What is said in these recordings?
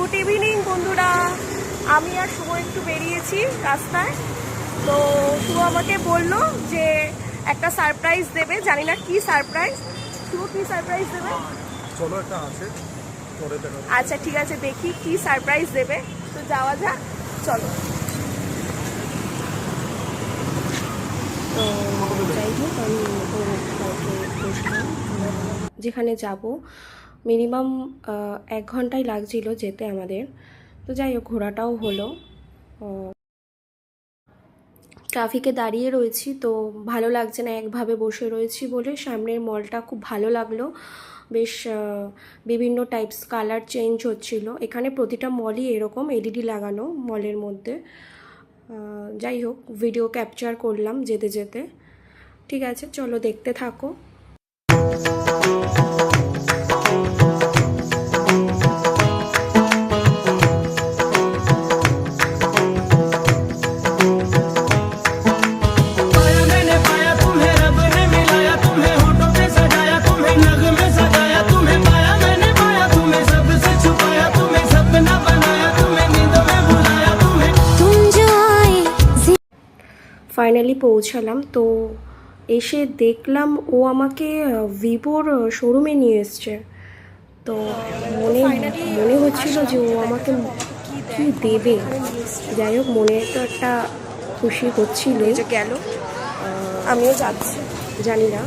Good evening বন্ধুরা। আমি আর শুভ একটু বেরিয়েছি রাস্তায়। তো শুভ আমাকে বললো যে একটা সারপ্রাইজ দেবে, জানি না কি সারপ্রাইজ। শুভ কি সারপ্রাইজ দেবে? চলো একটা আছে পরে দেখা। আচ্ছা ঠিক আছে, দেখি কি সারপ্রাইজ দেবে। তো যাওয়া যাক, চলো। তো যাই হোক, আমি যেখানে যাব মিনিমাম 1 ঘন্টাই লাগছিল যেতে আমাদের। তো যাই হোক, ঘোরাটাও হলো। ট্রাফিকে দাঁড়িয়ে রয়েছি, তো ভালো লাগছে না একভাবে বসে রয়েছি বলে। সামনের মলটা খুব ভালো লাগলো, বেশ বিভিন্ন টাইপস কালার চেঞ্জ হচ্ছিল। এখানে প্রতিটা মলই এরকম এলইডি লাগানো মলের মধ্যে। যাই হোক, ভিডিও ক্যাপচার করলাম যেতে যেতে। ঠিক আছে, চলো দেখতে থাকো। ফাইনালি পৌঁছালাম। তো এসে দেখলাম ও আমাকে ভিভোর শোরুমে নিয়ে এসছে। তো মনে হচ্ছিল যে ও আমাকে কি দেবে। যাই হোক, মনে তো একটা খুশি হচ্ছিল যে গেল, আমিও যাচ্ছি। জানি না,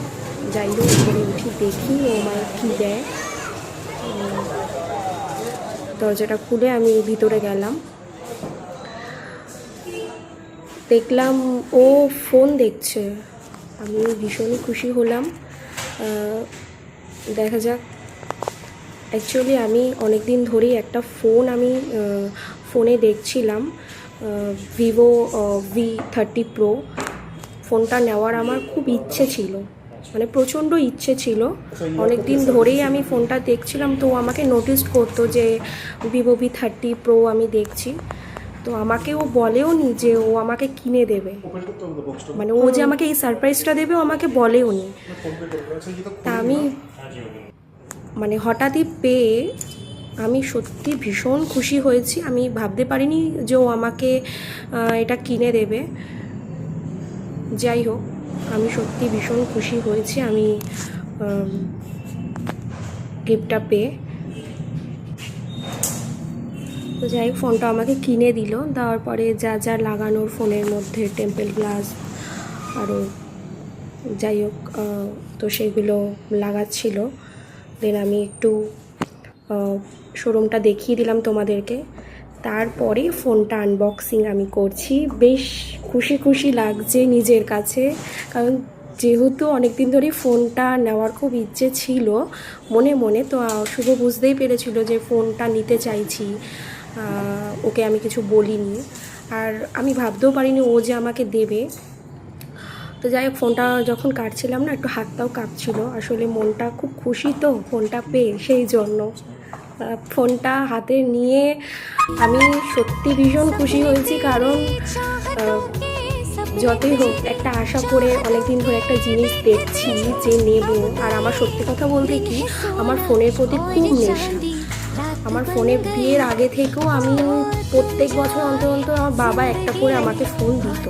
যাই হোক উপরে উঠি, দেখি ও আমায় কী দেয়। দরজাটা খুলে আমি ভিতরে গেলাম, দেখলাম ও ফোন দেখছে। আমি ভীষণই খুশি হলাম। দেখা যাক, অ্যাকচুয়ালি আমি অনেক দিন ধরেই একটা ফোন ফোনে দেখছিলাম, ভিভো V30 Pro। ফোনটা নেওয়ার আমার খুব ইচ্ছে ছিল, মানে প্রচণ্ড ইচ্ছে ছিল। অনেক দিন ধরেই আমি ফোনটা দেখছিলাম। তো আমাকে নোটিস করতো যে ভিভো V30 Pro আমি দেখছি। তো আমাকে ও বলেও নি যে ও আমাকে কিনে দেবে, মানে ও যে আমাকে এই সারপ্রাইজটা দেবে ও আমাকে বলেও নি। তা আমি মানে হঠাৎই পেয়ে আমি সত্যি ভীষণ খুশি হয়েছি। আমি ভাবতে পারিনি যে ও আমাকে এটা কিনে দেবে। যাই হোক, আমি সত্যি ভীষণ খুশি হয়েছি আমি গিফটটা পেয়ে। তো যাই হোক, ফোনটা আমাকে কিনে দিল। দেওয়ার পরে যা যা লাগানোর ফোনের মধ্যে, টেম্পল গ্লাস আরও যাই হোক, তো সেগুলো লাগাচ্ছিল। দেন আমি একটু শোরুমটা দেখিয়ে দিলাম তোমাদেরকে। তারপরে ফোনটা আনবক্সিং আমি করছি। বেশ খুশি খুশি লাগছে নিজের কাছে, কারণ যেহেতু অনেক দিন ধরেই ফোনটা নেওয়ার খুব ইচ্ছে ছিল মনে মনে। তো শুভ বুঝতেই পেরেছিল যে ফোনটা নিতে চাইছি, ওকে আমি কিছু বলিনি। আর আমি ভাবতেও পারিনি ও যে আমাকে দেবে। তো যাই হোক, ফোনটা যখন কাটছিলাম না, একটু হাতটাও কাঁপছিল। আসলে মনটা খুব খুশি, তো ফোনটা পেয়ে সেই জন্য। ফোনটা হাতে নিয়ে আমি সত্যি ভীষণ খুশি হয়েছি, কারণ যতই হোক একটা আশা করে অনেকদিন ধরে একটা জিনিস দেখছি যে নেব। আর আমার সত্যি কথা বলতে কি, আমার ফোনের প্রতি খুব নেশা। আমার ফোনে বিয়ের আগে থেকেও আমি প্রত্যেক বছর অন্তর অন্তর আমার বাবা একটা করে আমাকে ফোন দিত।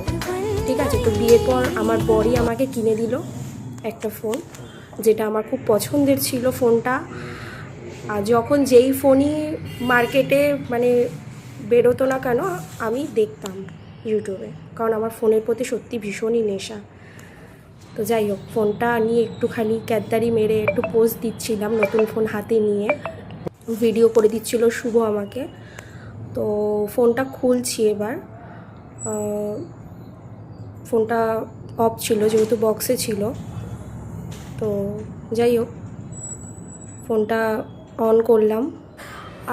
ঠিক আছে, তো বিয়ের পর আমার বরই আমাকে কিনে দিল একটা ফোন, যেটা আমার খুব পছন্দের ছিল ফোনটা। আর যখন যেই ফোনই মার্কেটে মানে বেরোতো না কেন, আমি দেখতাম ইউটিউবে, কারণ আমার ফোনের প্রতি সত্যি ভীষণই নেশা। তো যাই হোক, ফোনটা নিয়ে একটুখানি ক্যাদদারি মেরে একটু পোজ দিচ্ছিলাম নতুন ফোন হাতে নিয়ে। ভিডিও করে দিচ্ছিল শুভ আমাকে। তো ফোনটা খুলছি এবার। ফোনটা অফ ছিল যেহেতু বক্সে ছিল। তো যাই হোক, ফোনটা অন করলাম।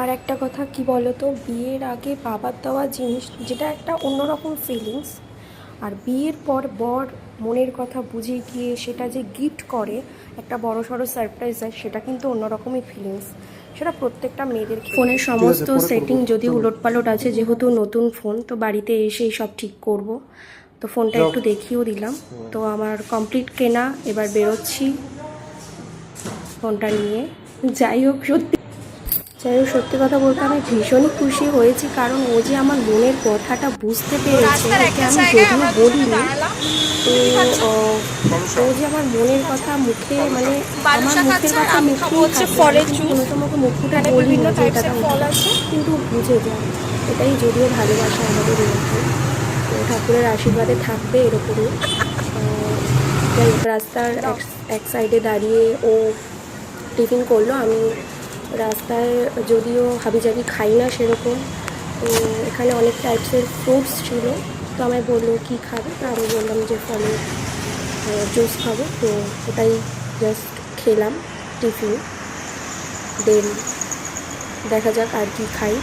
আর একটা কথা কি বলো তো, বিয়ের আগে বাবার দেওয়া জিনিস যেটা একটা অন্যরকম ফিলিংস, আর বিয়ের পর বর মনের কথা বুঝে গিয়ে সেটা যে গিফট করে, একটা বড় সড়ো সারপ্রাইজ হয়, সেটা কিন্তু অন্যরকমই ফিলিংস। সেটা প্রত্যেকটা মেয়েদের। ফোনের সমস্ত সেটিং যদি উলটপালট আছে, যেহেতু নতুন ফোন, তো বাড়িতে এসেই সব ঠিক করব। তো ফোনটা একটু দেখিয়েও দিলাম। তো আমার কমপ্লিট কেনা, এবার বেরোচ্ছি ফোনটা নিয়ে। যাই হোক, সত্যি যাই হোক, সত্যি কথা বলতে আমি ভীষণই খুশি হয়েছি, কারণ ও যে আমার মনের কথাটা বুঝতে পেরেছে, রাস্তার ওকে একটা আমি জায়গায় যদিও আমরা দুজনে বলিনি। দাঁড়ালাম। তো কি খাচ্ছ? ও যে আমার মনের কথা মুখে, মানে আমার বালুশা মুখের খাচ্ছে, আর কথা আমি খাবো মুখেই হচ্ছে থাকে, আমি ফলের কিন্তু জুস। কোনো সময় ওকে মুখ ফুটে এখানে বলিনি বিভিন্ন যে এটা টাইপসের দাও ফল ওটা দাও। আছে। কিন্তু ও বুঝে যায়, এটাই যদিও ভালোবাসা আমাদের মধ্যে। তো ঠাকুরের আশীর্বাদে থাকবে এরকমই। যাই হোক, রাস্তার এক সাইডে দাঁড়িয়ে ও টিফিন করলো। আমি রাস্তায় যদিও হাবিজাবি খাই না সেরকম, তো এখানে অনেক টাইপসের ফ্রুটস ছিল। তো আমায় বললো কী খাবে, তো আমি বললাম যে ফলের জুস খাবো। তো ওটাই জাস্ট খেলাম টিফিন। দেন দেখা যাক আর কি খাই।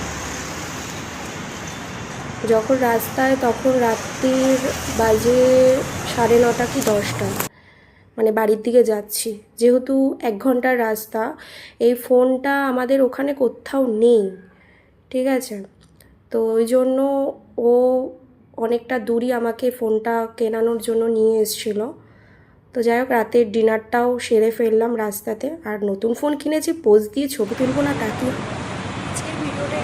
যখন রাস্তায়, তখন রাত্রির বাজে 9:30 কি 10টা, মানে বাড়ির দিকে যাচ্ছি। যেহেতু 1 ঘন্টার রাস্তা, এই ফোনটা আমাদের ওখানে কোথাও নেই, ঠিক আছে? তো ওই জন্য ও অনেকটা দূরই আমাকে ফোনটা কেনানোর জন্য নিয়ে এসেছিল। তো যাই হোক, রাতের ডিনারটাও সেরে ফেললাম রাস্তাতে। আর নতুন ফোন কিনেছি, পোজ দিয়ে ছবি তুলবো না তা কি? আজকের ভিডিওটা